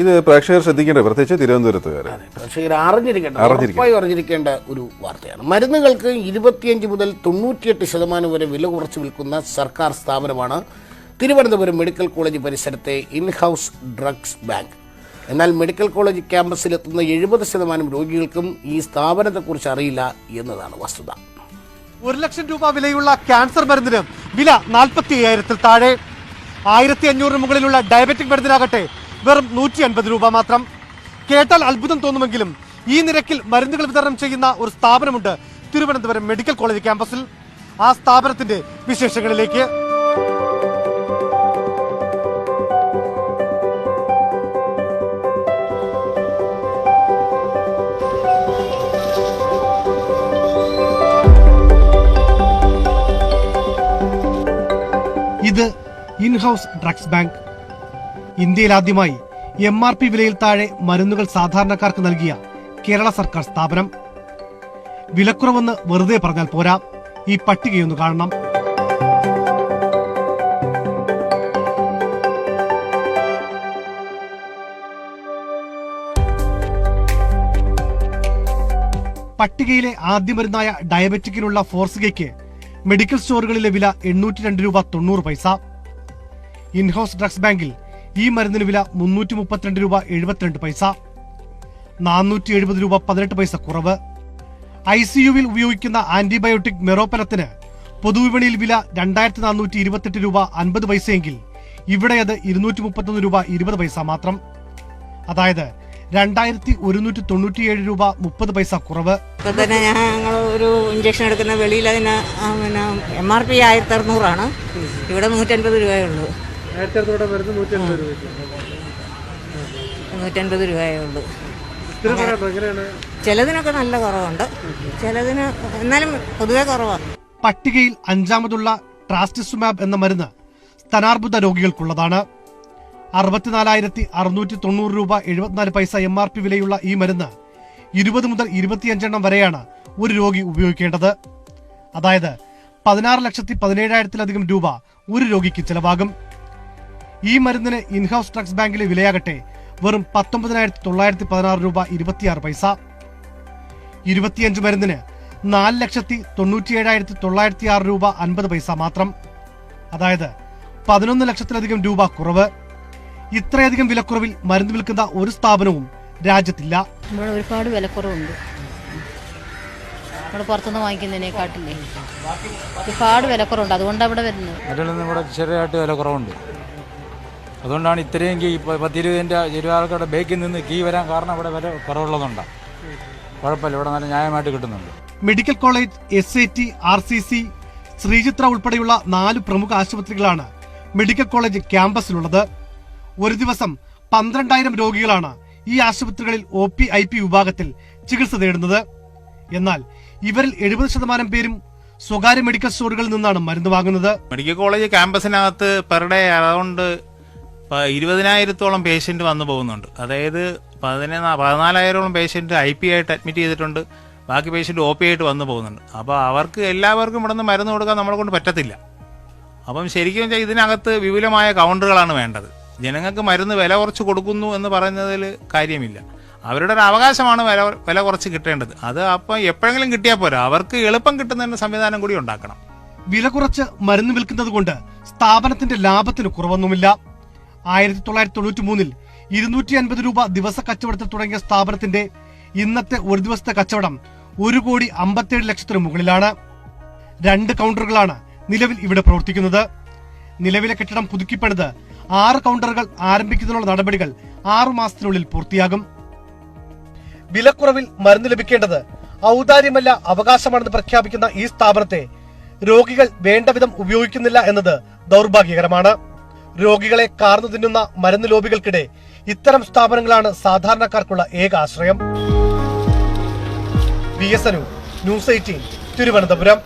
ഇത് പ്രേക്ഷകർ ശ്രദ്ധിക്കേണ്ട, പ്രത്യേകിച്ച് തിരുവനന്തപുരത്തുകാർ പ്രേക്ഷകർ അറിഞ്ഞിരിക്കേണ്ട ഒരു വാർത്തയാണ്. മരുന്നുകൾക്ക് 25 മുതൽ 98% വരെ വില കുറച്ച് വിൽക്കുന്ന സർക്കാർ സ്ഥാപനമാണ് തിരുവനന്തപുരം മെഡിക്കൽ കോളേജ് പരിസരത്തെ ഇൻഹൗസ് ഡ്രഗ്സ് ബാങ്ക്. എന്നാൽ മെഡിക്കൽ കോളേജ് ക്യാമ്പസിലെത്തുന്ന 70% രോഗികൾക്കും ഈ സ്ഥാപനത്തെക്കുറിച്ച് അറിയില്ല എന്നതാണ് വസ്തുത. 1 ലക്ഷം രൂപ വിലയുള്ള ക്യാൻസർ മരുന്നിന് വില 45,000-ൽ താഴെ. 1,500 മുകളിലുള്ള ഡയബറ്റിക് മരുന്നിനാകട്ടെ വെറും 150 രൂപ മാത്രം. കേട്ടാൽ അത്ഭുതം തോന്നുമെങ്കിലും ഈ നിരക്കിൽ മരുന്നുകൾ വിതരണം ചെയ്യുന്ന ഒരു സ്ഥാപനമുണ്ട് തിരുവനന്തപുരം മെഡിക്കൽ കോളേജ് ക്യാമ്പസിൽ. ആ സ്ഥാപനത്തിന്റെ വിശേഷങ്ങളിലേക്ക്. ഇത് ഇൻഹൗസ് ഡ്രഗ്സ് ബാങ്ക്. ഇന്ത്യയിൽ ആദ്യമായി MRP വിലയിൽ താഴെ മരുന്നുകൾ സാധാരണക്കാർക്ക് നൽകിയ കേരള സർക്കാർ സ്ഥാപനം. വിലക്കുറവെന്ന് വെറുതെ പറഞ്ഞാൽ പോരാ, ഈ പട്ടികയൊന്ന് കാണണം. പട്ടികയിലെ ആദ്യ മരുന്നായ ഡയബറ്റിക്കിനുള്ള ഫോർസിഗയ്ക്ക് മെഡിക്കൽ സ്റ്റോറുകളിലെ വില 802 രൂപ 90 പൈസ. ഇൻഹൗസ് ഡ്രഗ്സ് ബാങ്കിൽ ഈ മരുന്നിന് വില 332 രൂപ 72 പൈസ. 470 രൂപ 18 പൈസ കുറവ്. ICUവിൽ ഉപയോഗിക്കുന്ന ആന്റിബയോട്ടിക് മെറോപ്പനത്തിന് പൊതുവിപണിയിൽ വില 2428 രൂപ 50 പൈസയെങ്കിൽ ഇവിടെ അത് 231 രൂപ 20 പൈസ മാത്രം. അതായത് 2197 രൂപ 30 പൈസ കുറവ്. ഇപ്പൊ തന്നെ ഞങ്ങൾ ഒരു ഇഞ്ചക്ഷൻ എടുക്കുന്ന വെളിയിൽ അതിന് MRP 1600 ഇവിടെ 150 രൂപയേ ഉള്ളൂ. 150 രൂപയേ ഉള്ളൂ. ചിലതിനൊക്കെ നല്ല കുറവുണ്ട്, ചിലതിന് എന്നാലും പൊതുവെ കുറവാണ്. പട്ടികയിൽ 5ാമതുള്ള ട്രാസ്റ്റിസുമാബ് എന്ന മരുന്ന് സ്തനാർബുദ രോഗികൾക്കുള്ളതാണ്. 64,690 രൂപ 74 പൈസ MRP വിലയുള്ള ഈ മരുന്ന് 20 മുതൽ 25 എണ്ണം വരെയാണ് ഒരു രോഗി ഉപയോഗിക്കേണ്ടത്. അതായത് 16,17,000-ലധികം രൂപ ഒരു രോഗിക്ക് ചെലവാകും. ഈ മരുന്നിന് ഇൻഹൗസ് ഡ്രഗ്സ് ബാങ്കിലെ വിലയാകട്ടെ വെറും 19,916 രൂപ 26 പൈസ. 25 മരുന്നിന് 4,97,906 രൂപ 50 പൈസ മാത്രം. അതായത് 11 ലക്ഷത്തിലധികം രൂപ കുറവ്. ഇത്രയധികം വിലക്കുറവിൽ മരുന്ന് വിൽക്കുന്ന ഒരു സ്ഥാപനവും രാജ്യത്തില്ല. ഇവിടെ ഒരുപാട് വിലക്കുറവുണ്ട്. നമ്മൾ പുറത്തുനിന്ന് വാങ്ങിക്കുന്നതിനെക്കാട്ടില്ലേ ഒരുപാട് വിലക്കുറവുണ്ട്. അതുകൊണ്ടാണ് ഇവിടെ വരുന്നത്. അതിലൊന്നും ഇവിടെ ചെറിയതായിട്ട് വിലക്കുറവുണ്ട്. അതുകൊണ്ടാണ് ഇത്രയും കീ 10-20 ആൾക്കാരുടെ ബേക്കിൽ നിന്ന് കീ വരാൻ കാരണം ഇവിടെ വില കുറവുള്ളതുകൊണ്ടാണ്. കുഴപ്പമില്ല, ഇവിടെ നല്ല ന്യായമായിട്ട് കിട്ടുന്നുണ്ട്. Medical college, SAT, RCC, Sree Chitra ഉൾപ്പെടെയുള്ള 4 പ്രമുഖ ആശുപത്രികളാണ് മെഡിക്കൽ കോളേജ് ക്യാമ്പസിലുള്ളത്. ഒരു ദിവസം 12,000 രോഗികളാണ് ഈ ആശുപത്രികളിൽ OP, IP വിഭാഗത്തിൽ ചികിത്സ തേടുന്നത്. എന്നാൽ ഇവരിൽ 70% പേരും സ്വകാര്യ മെഡിക്കൽ സ്റ്റോറുകളിൽ നിന്നാണ് മരുന്ന് വാങ്ങുന്നത്. മെഡിക്കൽ കോളേജ് ക്യാമ്പസിനകത്ത് പെർ ഡേ അറൗണ്ട് 20,000-ഓളം പേഷ്യന്റ് വന്നു പോകുന്നുണ്ട്. അതായത് 14,000-ഓളം പേഷ്യന്റ് IP ആയിട്ട് അഡ്മിറ്റ് ചെയ്തിട്ടുണ്ട്. ബാക്കി പേഷ്യന്റ് OP ആയിട്ട് വന്നു പോകുന്നുണ്ട്. അപ്പോൾ അവർക്ക് എല്ലാവർക്കും ഇവിടെ നിന്ന് മരുന്ന് കൊടുക്കാൻ നമ്മളെ കൊണ്ട് പറ്റത്തില്ല. അപ്പം ശരിക്കും വെച്ചാൽ ഇതിനകത്ത് വിപുലമായ കൗണ്ടറുകളാണ് വേണ്ടത്. ജനങ്ങൾക്ക് മരുന്ന് വില കുറച്ച് കൊടുക്കുന്നു എന്ന് പറയുന്നതിൽ കാര്യമില്ല. അവരുടെ ഒരു അവകാശമാണ് വില കുറച്ച് കിട്ടേണ്ടത്. അത് അപ്പം എപ്പോഴെങ്കിലും കിട്ടിയാൽ പോരാ, അവർക്ക് എളുപ്പം കിട്ടുന്നതിന് സംവിധാനം കൂടി ഉണ്ടാക്കണം. വില കുറച്ച് മരുന്ന് വിൽക്കുന്നത് കൊണ്ട് സ്ഥാപനത്തിന്റെ ലാഭത്തിന് കുറവൊന്നുമില്ല. 1993-ൽ 250 രൂപ ദിവസ കച്ചവടത്തിൽ തുടങ്ങിയ സ്ഥാപനത്തിന്റെ ഇന്നത്തെ ഒരു ദിവസത്തെ കച്ചവടം 1,57 ലക്ഷത്തിന് മുകളിലാണ്. 2 കൗണ്ടറുകളാണ് നിലവിൽ ഇവിടെ പ്രവർത്തിക്കുന്നത്. നിലവിലെ കെട്ടിടം പുതുക്കിപ്പണിത് 6 കൗണ്ടറുകൾ ആരംഭിക്കുന്നതിനുള്ള നടപടികൾ 6 മാസത്തിനുള്ളിൽ പൂർത്തിയാകും. വിലക്കുറവിൽ മരുന്ന് ലഭിക്കേണ്ടത് ഔദാര്യമല്ല, അവകാശമാണെന്ന് പ്രഖ്യാപിക്കുന്ന ഈ സ്ഥാപനത്തെ രോഗികൾ വേണ്ടവിധം ഉപയോഗിക്കുന്നില്ല എന്നത് ദൗർഭാഗ്യകരമാണ്. രോഗികളെ കാർന്നു തിന്നുന്ന മരുന്ന് ലോബികൾക്കിടെ ഇത്തരം സ്ഥാപനങ്ങളാണ് സാധാരണക്കാർക്കുള്ള ഏക ആശ്രയം. VSNU news 18 Thiruvananthapuram.